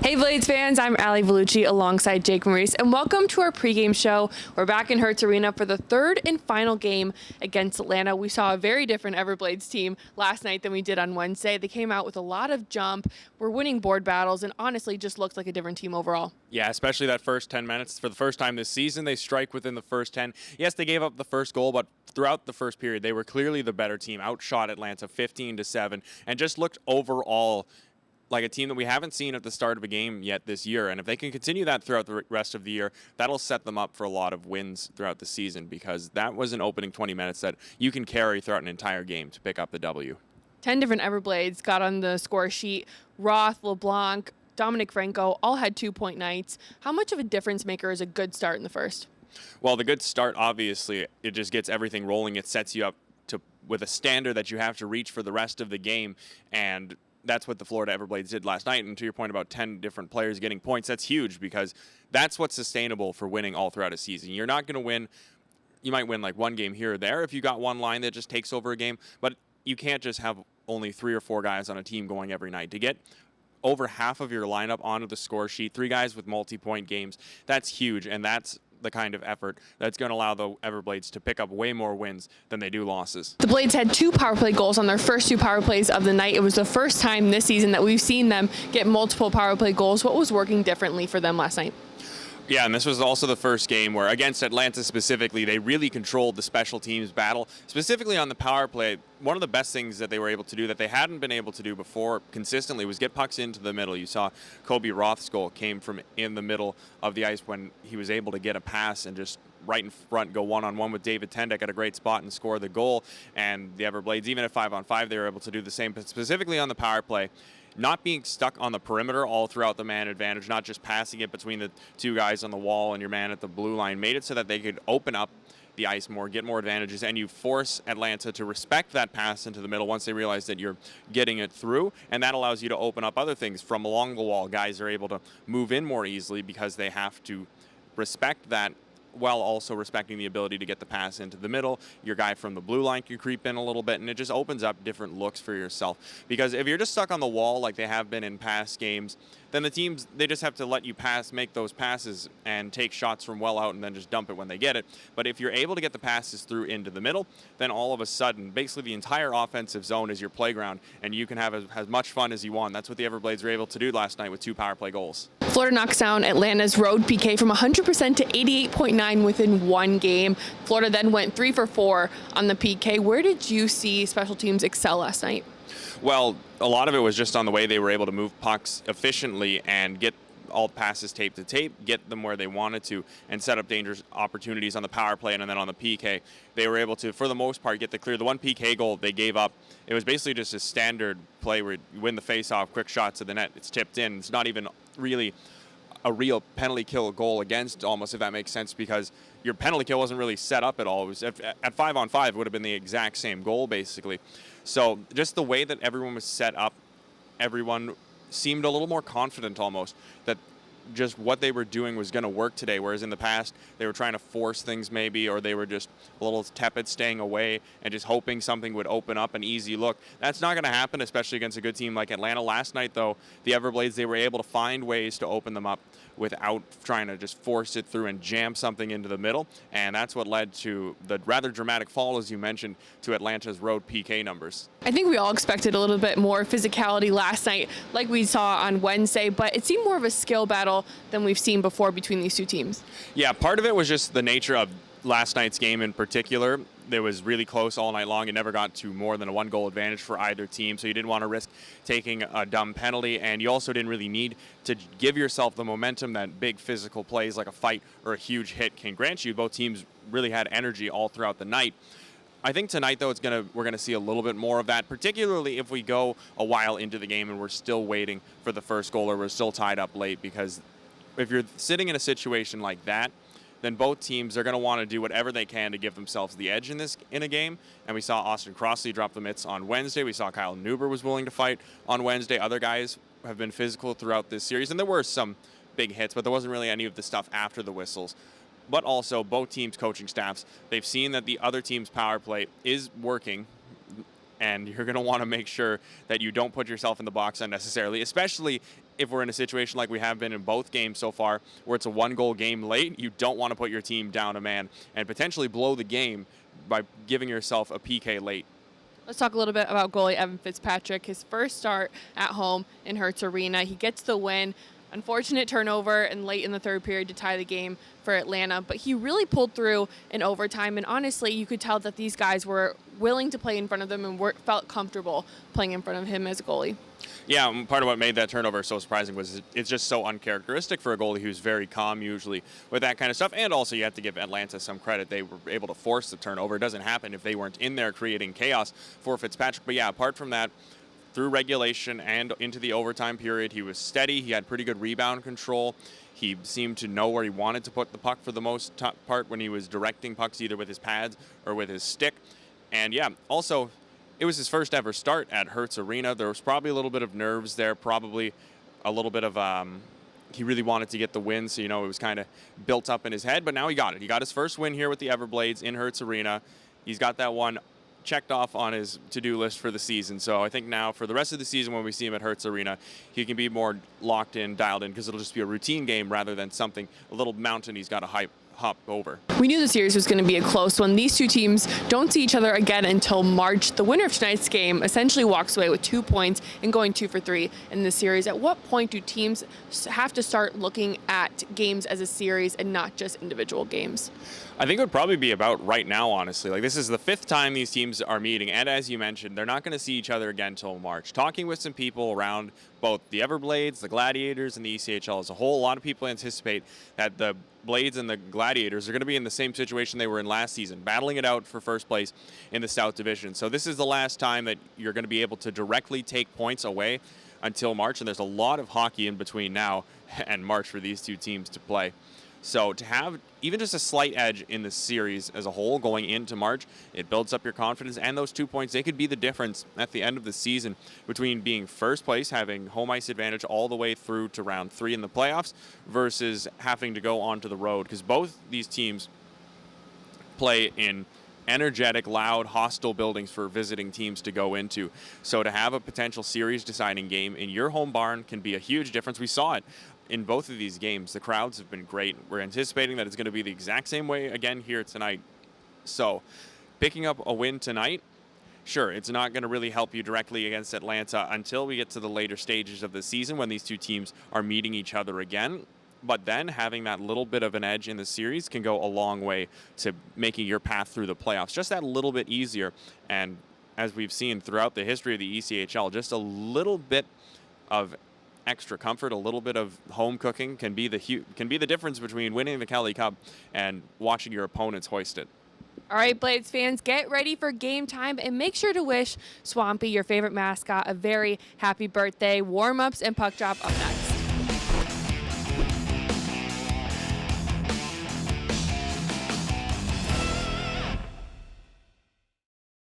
Hey Blades fans, I'm Alli Vellucci alongside Jake Maurice, and welcome to our pregame show. We're back in Hertz Arena for the third and final game against Atlanta. We saw a very different Everblades team last night than we did on Wednesday. They came out with a lot of jump, were winning board battles, and honestly just looked like a different team overall. Yeah, especially that first 10 minutes. For the first time this season, they strike within the first 10. Yes, they gave up the first goal, but throughout the first period, they were clearly the better team, outshot Atlanta 15-7, and just looked overall like a team that we haven't seen at the start of a game yet this year. And if they can continue that throughout the rest of the year, that'll set them up for a lot of wins throughout the season, because that was an opening 20 minutes that you can carry throughout an entire game to pick up the W. 10 different Everblades got on the score sheet. Roth, LeBlanc, Dominic Franco all had 2-point nights. How much of a difference maker is a good start in the first? Well, the good start, obviously, it just gets everything rolling. It sets you up with a standard that you have to reach for the rest of the game, and that's what the Florida Everblades did last night. And to your point about 10 different players getting points, that's huge, because that's what's sustainable for winning all throughout a season. You're not going to win. You might win like one game here or there if you got one line that just takes over a game, but you can't just have only 3 or 4 guys on a team going every night. To get over half of your lineup onto the score sheet, 3 guys with multi-point games, that's huge, and that's the kind of effort that's going to allow the Everblades to pick up way more wins than they do losses. The Blades had 2 power play goals on their first 2 power plays of the night. It was the first time this season that we've seen them get multiple power play goals. What was working differently for them last night? Yeah, and this was also the first game where, against Atlanta specifically, they really controlled the special teams battle. Specifically on the power play, one of the best things that they were able to do that they hadn't been able to do before consistently was get pucks into the middle. You saw Kobe Roth's goal came from in the middle of the ice when he was able to get a pass and just right in front, go one-on-one with David Tendek at a great spot and score the goal. And the Everblades, even at 5-on-5, they were able to do the same, but specifically on the power play, not being stuck on the perimeter all throughout the man advantage, not just passing it between the 2 guys on the wall and your man at the blue line, made it so that they could open up the ice more, get more advantages, and you force Atlanta to respect that pass into the middle once they realize that you're getting it through, and that allows you to open up other things from along the wall. Guys are able to move in more easily because they have to respect that, while also respecting the ability to get the pass into the middle. Your guy from the blue line can creep in a little bit, and it just opens up different looks for yourself. Because if you're just stuck on the wall like they have been in past games, then the teams, they just have to let you make those passes and take shots from well out and then just dump it when they get it. But if you're able to get the passes through into the middle, then all of a sudden, basically the entire offensive zone is your playground, and you can have as much fun as you want. That's what the Everblades were able to do last night with 2 power play goals. Florida knocks down Atlanta's road PK from 100% to 88.9 within 1 game. Florida then went 3 for 4 on the PK. Where did you see special teams excel last night? Well, a lot of it was just on the way they were able to move pucks efficiently and get all passes tape to tape, get them where they wanted to, and set up dangerous opportunities on the power play. And then on the PK, they were able to, for the most part, get the clear. The 1 PK goal they gave up, it was basically just a standard play where you win the face-off, quick shot to the net, it's tipped in. It's not even really a real penalty kill goal against, almost, if that makes sense, because your penalty kill wasn't really set up at all. It was at 5-on-5, it would have been the exact same goal, basically. So just the way that everyone was set up, everyone seemed a little more confident almost that just what they were doing was going to work today, whereas in the past they were trying to force things maybe, or they were just a little tepid staying away and just hoping something would open up an easy look. That's not going to happen, especially against a good team like Atlanta. Last night, though, the Everblades, they were able to find ways to open them up without trying to just force it through and jam something into the middle, and that's what led to the rather dramatic fall, as you mentioned, to Atlanta's road PK numbers. I think we all expected a little bit more physicality last night like we saw on Wednesday, but it seemed more of a skill battle than we've seen before between these 2 teams. Yeah, part of it was just the nature of last night's game in particular. It was really close all night long. It never got to more than a 1-goal advantage for either team, so you didn't want to risk taking a dumb penalty, and you also didn't really need to give yourself the momentum that big physical plays like a fight or a huge hit can grant you. Both teams really had energy all throughout the night. I think tonight, though, we're gonna see a little bit more of that, particularly if we go a while into the game and we're still waiting for the first goal, or we're still tied up late, because if you're sitting in a situation like that, then both teams are going to want to do whatever they can to give themselves the edge in a game. And we saw Austin Crossley drop the mitts on Wednesday. We saw Kyle Neuber was willing to fight on Wednesday. Other guys have been physical throughout this series, and there were some big hits, but there wasn't really any of the stuff after the whistles. But also, both teams' coaching staffs, they've seen that the other team's power play is working, and you're going to want to make sure that you don't put yourself in the box unnecessarily, especially if we're in a situation like we have been in both games so far, where it's a one-goal game late. You don't want to put your team down a man and potentially blow the game by giving yourself a PK late. Let's talk a little bit about goalie Evan Fitzpatrick. His first start at home in Hertz Arena. He gets the win. Unfortunate turnover and late in the third period to tie the game for Atlanta, but he really pulled through in overtime, and honestly, you could tell that these guys were willing to play in front of them and felt comfortable playing in front of him as a goalie. Yeah, part of what made that turnover so surprising was it's just so uncharacteristic for a goalie who's very calm usually with that kind of stuff. And also you have to give Atlanta some credit. They were able to force the turnover. It doesn't happen if they weren't in there creating chaos for Fitzpatrick. But yeah, apart from that, through regulation and into the overtime period, he was steady. He had pretty good rebound control. He seemed to know where he wanted to put the puck for the most part when he was directing pucks either with his pads or with his stick. And yeah, also, it was his first ever start at Hertz Arena. There was probably a little bit of nerves there, probably a little bit of he really wanted to get the win, so it was kind of built up in his head, but now he got it. He got his first win here with the Everblades in Hertz Arena. He's got that one checked off on his to-do list for the season. So I think now for the rest of the season when we see him at Hertz Arena, he can be more locked in, dialed in, because it'll just be a routine game rather than something, a little mountain he's got to hop over. We knew the series was going to be a close one. These two teams don't see each other again until March. The winner of tonight's game essentially walks away with 2 points and going 2 for 3 in the series. At what point do teams have to start looking at games as a series and not just individual games? I think it would probably be about right now, honestly. Like, this is the 5th time these teams are meeting, and as you mentioned, they're not going to see each other again until March. Talking with some people around both the Everblades, the Gladiators, and the ECHL as a whole, a lot of people anticipate that the Blades and the Gladiators are going to be in the same situation they were in last season, battling it out for first place in the South Division. So this is the last time that you're going to be able to directly take points away until March, and there's a lot of hockey in between now and March for these two teams to play. So to have even just a slight edge in the series as a whole going into March, it builds up your confidence, and those 2 points, they could be the difference at the end of the season between being first place, having home ice advantage all the way through to round 3 in the playoffs, versus having to go onto the road, because both these teams play in energetic, loud, hostile buildings for visiting teams to go into. So to have a potential series deciding game in your home barn can be a huge difference. We saw it in both of these games. The crowds have been great. We're anticipating that it's going to be the exact same way again here tonight. So picking up a win tonight, sure, it's not going to really help you directly against Atlanta until we get to the later stages of the season when these two teams are meeting each other again. But then having that little bit of an edge in the series can go a long way to making your path through the playoffs just that little bit easier. And as we've seen throughout the history of the ECHL, just a little bit of extra comfort, a little bit of home cooking can be the difference between winning the Kelly Cup and watching your opponents hoist it. All right, Blades fans, get ready for game time and make sure to wish Swampy, your favorite mascot, a very happy birthday. Warm-ups and puck drop up next.